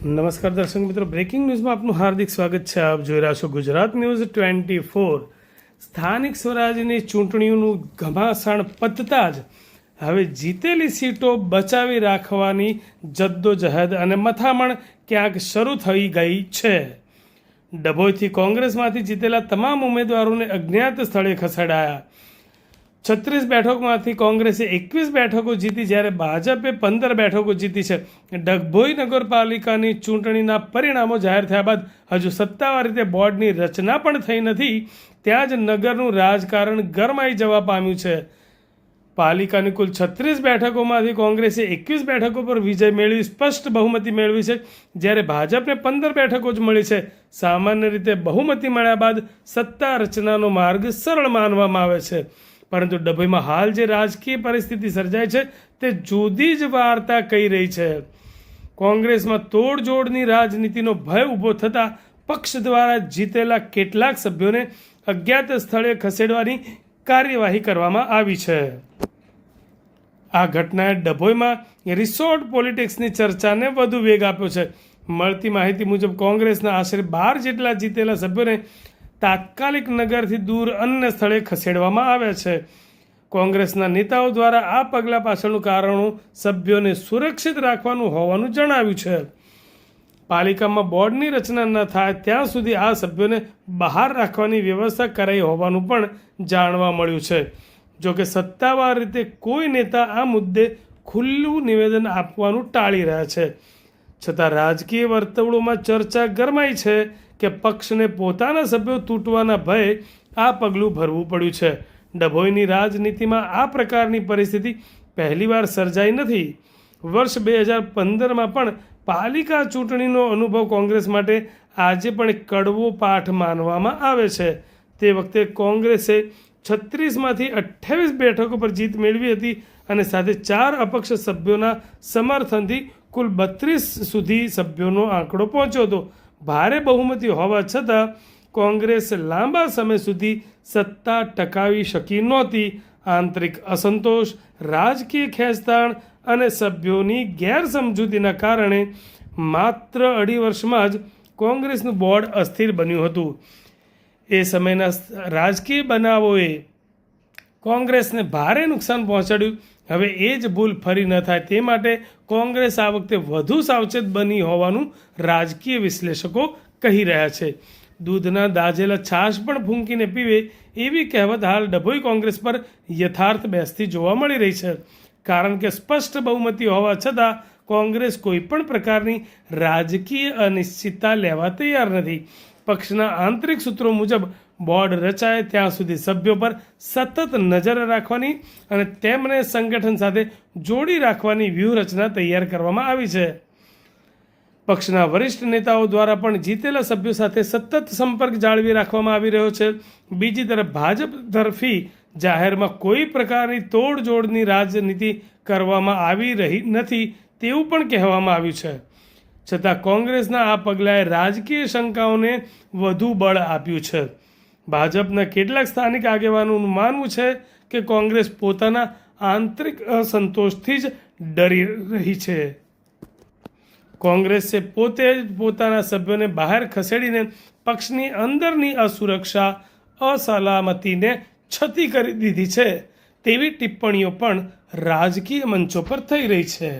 નમસ્કાર દર્શક મિત્રો, બ્રેકિંગ ન્યૂઝમાં આપનું હાર્દિક સ્વાગત છે. આપ જોઈ રહ્યા છો ગુજરાત ન્યૂઝ 24. સ્થાનિક સ્વરાજની ચૂંટણીઓનું ઘમાસાણ પતતા જ હવે જીતેલી સીટો બચાવી રાખવાની જદ્દોજહદ અને મથામણ ક્યાંક શરૂ થઈ ગઈ છે. ડભોઈથી કોંગ્રેસમાંથી જીતેલા તમામ ઉમેદવારોને અજ્ઞાત સ્થળે ખસેડાયા. 36 બેઠકોમાંથી કોંગ્રેસે 21 બેઠકો જીતી, જ્યારે ભાજપે 15 બેઠકો જીતી છે. ડભોઈ નગરપાલિકાની ચૂંટણીના પરિણામો જાહેર થયા બાદ હજુ સત્તાવાર રીતે બોર્ડની રચના પણ થઈ નથી, ત્યાં જ નગરનું રાજકારણ ગરમાઈ જવા પામ્યું છે. પાલિકાની કુલ 36 બેઠકોમાંથી કોંગ્રેસે 21 બેઠકો પર વિજય મેળવી સ્પષ્ટ બહુમતી મેળવી છે, જ્યારે ભાજપને 15 બેઠકો જ મળી છે. સામાન્ય રીતે બહુમતી મળ્યા બાદ સત્તા રચનાનો માર્ગ સરળ માનવામાં આવે છે, પરંતુ ડભોઈમાં હાલ જે રાજકીય પરિસ્થિતિ સર્જાય છે તે જુદી જ વાર્તા કહી રહી છે. કોંગ્રેસમાં તોડજોડની રાજનીતિનો ભય ઊભો થતાં પક્ષ દ્વારા જીતેલા કેટલાક સભ્યોને અજ્ઞાત સ્થળે ખસેડવાની કાર્યવાહી કરવામાં આવી છે. આ ઘટનાએ ડભોઈમાં રિસોર્ટ પોલિટિક્સની ચર્ચાને વધુ વેગ આપ્યો છે. મળતી માહિતી મુજબ કોંગ્રેસના આશરે 12 જેટલા જીતેલા સભ્યોને તાત્કાલિક નગરથી દૂર અન્ય સ્થળે ખસેડવામાં આવ્યા છે. કોંગ્રેસના નેતાઓ દ્વારા આ પગલાં પાછળનું કારણો સભ્યોને સુરક્ષિત રાખવાનું હોવાનું જણાવ્યું છે. પાલિકામાં બોર્ડની રચના ન થાય ત્યાં સુધી આ સભ્યોને બહાર રાખવાની વ્યવસ્થા કરાઈ હોવાનું પણ જાણવા મળ્યું છે. જોકે સત્તાવાર રીતે કોઈ નેતા આ મુદ્દે ખુલ્લું નિવેદન આપવાનું ટાળી રહ્યા છે. છતાં રાજકીય વર્તુળોમાં ચર્ચા ગરમાઈ છે કે પક્ષને પોતાના સભ્યો તૂટવાના ભયે આ પગલું ભરવું પડ્યું છે. ડભોઈની રાજનીતિમાં આ પ્રકારની પરિસ્થિતિ પહેલીવાર સર્જાઈ નથી. વર્ષ 2015માં પણ પાલિકા ચૂંટણીનો અનુભવ કોંગ્રેસ માટે આજે પણ એક કડવો પાઠ માનવામાં આવે છે. તે વખતે કોંગ્રેસે 36માંથી 28 બેઠકો પર જીત મેળવી હતી અને સાથે 4 અપક્ષ સભ્યોના સમર્થનથી કુલ 32 સુધી સભ્યોનો આંકડો પહોંચ્યો હતો. ભારે બહુમતી હોવા છતાં કોંગ્રેસ લાંબા સમય સુધી સત્તા ટકાવી શકી નહોતી. આંતરિક અસંતોષ, રાજકીય ખેંચતાણ અને સભ્યોની ગેરસમજૂતીના કારણે માત્ર 2.5 વર્ષમાં જ કોંગ્રેસનું બોર્ડ અસ્થિર બન્યું હતું. એ સમયના રાજકીય બનાવોએ કોંગ્રેસને ભારે નુકસાન પહોંચાડ્યું. હવે એ જ ભૂલ ફરી ન થાય તે માટે કોંગ્રેસ આ વખતે વધુ સાવચેત બની હોવાનું રાજકીય વિશ્લેષકો કહી રહ્યા છે. દૂધના દાઝેલા છાશ પણ ફૂંકીને પીવે એવી કહેવત હાલ ડભોઈ કોંગ્રેસ પર યથાર્થ બેસતી જોવા મળી રહી છે. કારણ કે સ્પષ્ટ બહુમતી હોવા છતાં કોંગ્રેસ કોઈ પણ પ્રકારની રાજકીય અનિશ્ચિતતા લેવા તૈયાર નથી. પક્ષના આંતરિક સૂત્રો મુજબ બોર્ડ રચાય ત્યાં સુધી સભ્યો પર સતત નજર રાખવાની અને તેમને સંગઠન સાથે જોડી રાખવાની વ્યૂહરચના તૈયાર કરવામાં આવી છે. પક્ષના વરિષ્ઠ નેતાઓ દ્વારા પણ જીતેલા સભ્યો સાથે સતત સંપર્ક જાળવી રાખવામાં આવી રહ્યો છે. બીજી તરફ ભાજપ તરફી જાહેરમાં કોઈ પ્રકારની તોડજોડની રાજનીતિ કરવામાં આવી રહી નથી તેવું પણ કહેવામાં આવ્યું છે. છતાં કોંગ્રેસના આ પગલાંએ રાજકીય શંકાઓને વધુ બળ આપ્યું છે. ભાજપના કેટલાક સ્થાનિક આગેવાનોનું માનવું છે કે કોંગ્રેસ પોતાના આંતરિક અસંતોષથી જ ડરી રહી છે. કોંગ્રેસે પોતે જ પોતાના સભ્યોને બહાર ખસેડીને પક્ષની અંદરની અસુરક્ષા, અસલામતીને છતી કરી દીધી છે તેવી ટિપ્પણીઓ પણ રાજકીય મંચો પર થઈ રહી છે.